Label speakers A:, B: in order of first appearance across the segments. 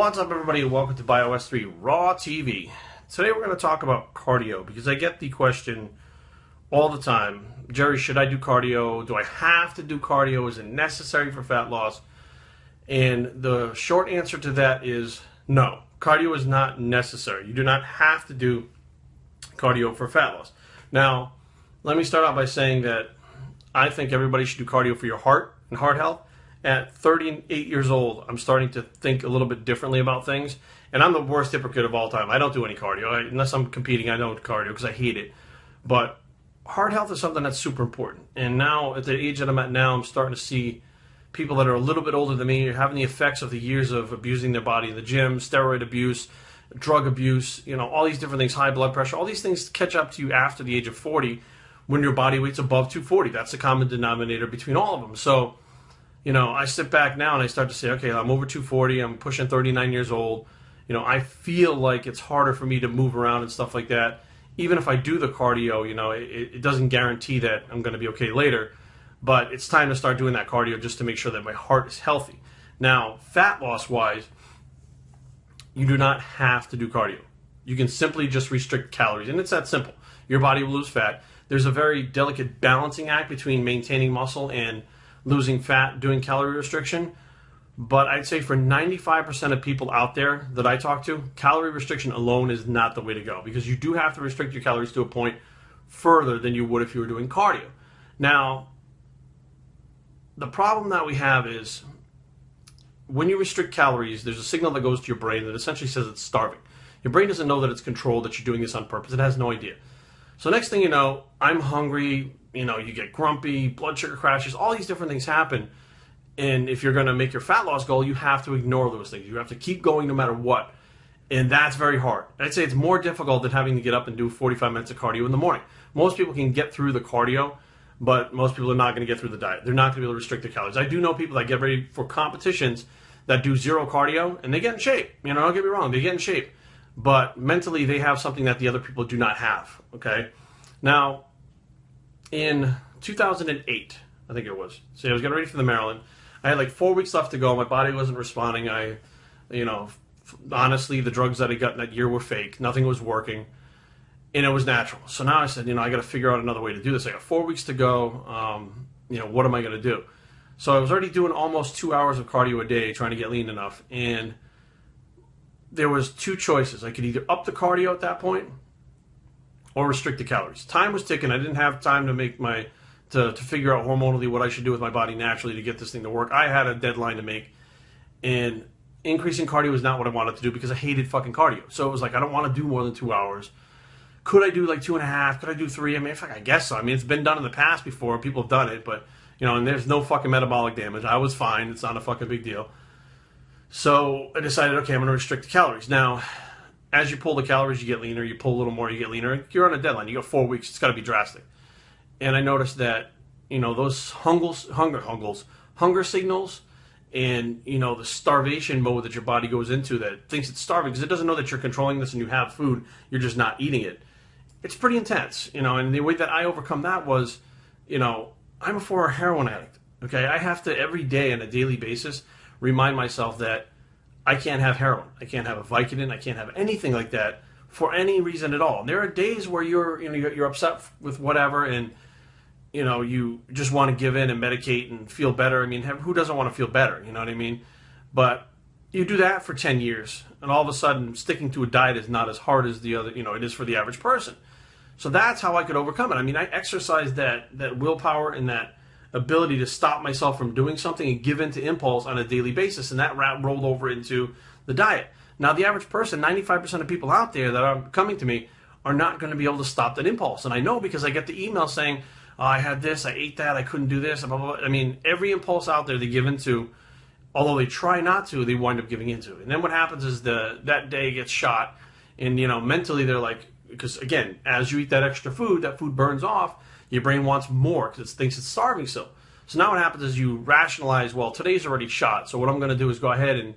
A: What's up, everybody, and welcome to Bios3 Raw TV. Today we're going to talk about cardio because I get the question all the time. Jerry, should I do cardio? Do I have to do cardio? Is it necessary for fat loss? And the short answer to that is no. Cardio is not necessary. You do not have to do cardio for fat loss. Now, let me start out by saying that I think everybody should do cardio for your heart and heart health. At 38 years old, I'm starting to think a little bit differently about things. And I'm the worst hypocrite of all time. I don't do any cardio. Unless I'm competing, I don't do cardio because I hate it. But heart health is something that's super important. And now, at the age that I'm at now, I'm starting to see people that are a little bit older than me having the effects of the years of abusing their body in the gym, steroid abuse, drug abuse, all these different things, high blood pressure. All these things catch up to you after the age of 40 when your body weight's above 240. That's the common denominator between all of them. So, I sit back now and I start to say, okay, I'm over 240, I'm pushing 39 years old. I feel like it's harder for me to move around and stuff like that. Even if I do the cardio, it doesn't guarantee that I'm going to be okay later. But it's time to start doing that cardio just to make sure that my heart is healthy. Now, fat loss-wise, you do not have to do cardio. You can simply just restrict calories, and it's that simple. Your body will lose fat. There's a very delicate balancing act between maintaining muscle and losing fat, doing calorie restriction. But I'd say for 95% of people out there that I talk to, calorie restriction alone is not the way to go because you do have to restrict your calories to a point further than you would if you were doing cardio. Now, the problem that we have is when you restrict calories, there's a signal that goes to your brain that essentially says it's starving. Your brain doesn't know that it's controlled, that you're doing this on purpose. It has no idea. So next thing you know, I'm hungry, you get grumpy, blood sugar crashes, all these different things happen. And if you're going to make your fat loss goal, you have to ignore those things. You have to keep going no matter what. And that's very hard. I'd say it's more difficult than having to get up and do 45 minutes of cardio in the morning. Most people can get through the cardio, but most people are not going to get through the diet. They're not going to be able to restrict their calories. I do know people that get ready for competitions that do zero cardio, and they get in shape. Don't get me wrong, they get in shape. But mentally, they have something that the other people do not have, okay? Now, in 2008, I think it was, so I was getting ready for the Maryland. I had like 4 weeks left to go. My body wasn't responding. Honestly, the drugs that I got in that year were fake. Nothing was working, and it was natural. So now I said, I got to figure out another way to do this. I got 4 weeks to go. What am I going to do? So I was already doing almost 2 hours of cardio a day, trying to get lean enough, and there was two choices. I could either up the cardio at that point or restrict the calories. Time was ticking. I didn't have time to make to figure out hormonally what I should do with my body naturally to get this thing to work. I had a deadline to make, and increasing cardio was not what I wanted to do because I hated fucking cardio. So it was like, I don't want to do more than 2 hours. Could I do like 2.5? Could I do 3? I guess so. It's been done in the past before. People have done it, but, and there's no fucking metabolic damage. I was fine. It's not a fucking big deal. So I decided, okay, I'm going to restrict the calories. Now, as you pull the calories, you get leaner. You pull a little more, you get leaner. You're on a deadline. You got 4 weeks. It's got to be drastic. And I noticed that, those hunger signals and, the starvation mode that your body goes into that thinks it's starving because it doesn't know that you're controlling this and you have food. You're just not eating it. It's pretty intense, and the way that I overcome that was, I'm a former heroin addict. Okay. I have to every day on a daily basis remind myself that I can't have heroin. I can't have a Vicodin. I can't have anything like that for any reason at all. And there are days where you're upset with whatever, and you just want to give in and medicate and feel better. Who doesn't want to feel better? You know what I mean? But you do that for 10 years, and all of a sudden, sticking to a diet is not as hard as the other. It is for the average person. So that's how I could overcome it. I exercised that willpower and that ability to stop myself from doing something and give in to impulse on a daily basis, and that rolled over into the diet. Now, the average person, 95% of people out there that are coming to me are not going to be able to stop that impulse. And I know because I get the email saying, oh, I had this, I ate that, I couldn't do this, blah, blah, blah. Every impulse out there they give into, although they try not to, they wind up giving into. And then what happens is that day gets shot, and mentally they're like, because again, as you eat that extra food, that food burns off, your brain wants more because it thinks it's starving still. So now what happens is you rationalize, well, today's already shot, so what I'm going to do is go ahead and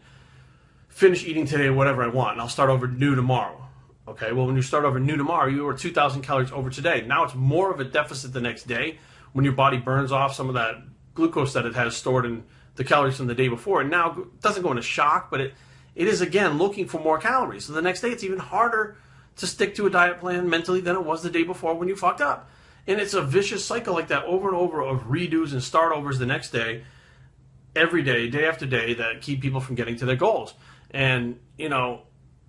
A: finish eating today whatever I want, and I'll start over new tomorrow. Okay, well, when you start over new tomorrow, you were 2,000 calories over today. Now it's more of a deficit the next day when your body burns off some of that glucose that it has stored in the calories from the day before. And now it doesn't go into shock, but it is, again, looking for more calories. So the next day, it's even harder to stick to a diet plan mentally than it was the day before when you fucked up. And it's a vicious cycle like that over and over of redos and start overs the next day, every day, day after day, that keep people from getting to their goals. And,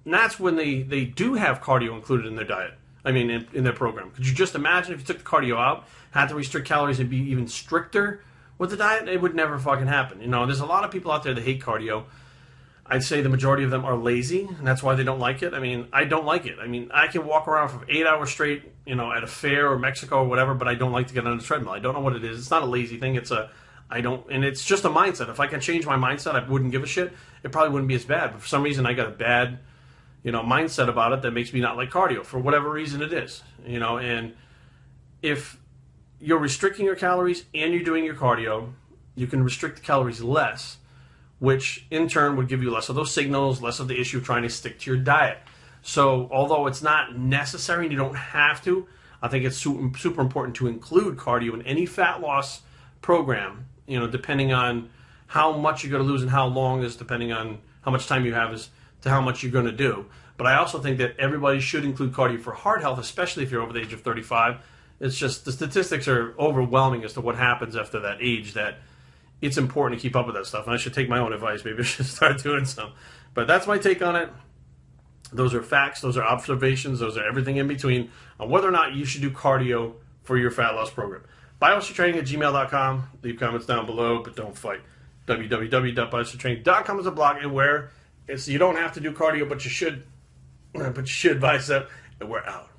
A: that's when they do have cardio included in their diet. I mean, in their program. Could you just imagine if you took the cardio out, had to restrict calories and be even stricter with the diet? It would never fucking happen. There's a lot of people out there that hate cardio. I'd say the majority of them are lazy, and that's why they don't like it. I mean, I don't like it. I mean, I can walk around for 8 hours straight, at a fair or Mexico or whatever, but I don't like to get on the treadmill. I don't know what it is. It's not a lazy thing. And it's just a mindset. If I can change my mindset, I wouldn't give a shit. It probably wouldn't be as bad. But for some reason, I got a bad, mindset about it that makes me not like cardio for whatever reason it is. And if you're restricting your calories and you're doing your cardio, you can restrict the calories less, which in turn would give you less of those signals, less of the issue of trying to stick to your diet. So although it's not necessary and you don't have to, I think it's super important to include cardio in any fat loss program, depending on how much you're going to lose and how long is depending on how much time you have as to how much you're going to do. But I also think that everybody should include cardio for heart health, especially if you're over the age of 35. It's just the statistics are overwhelming as to what happens after that age, that it's important to keep up with that stuff. And I should take my own advice. Maybe I should start doing some. But that's my take on it. Those are facts. Those are observations. Those are everything in between on whether or not you should do cardio for your fat loss program. Biostraining@gmail.com. Leave comments down below, but don't fight. www.biostraining.com is a blog, and where you don't have to do cardio, but you should bicep, and we're out.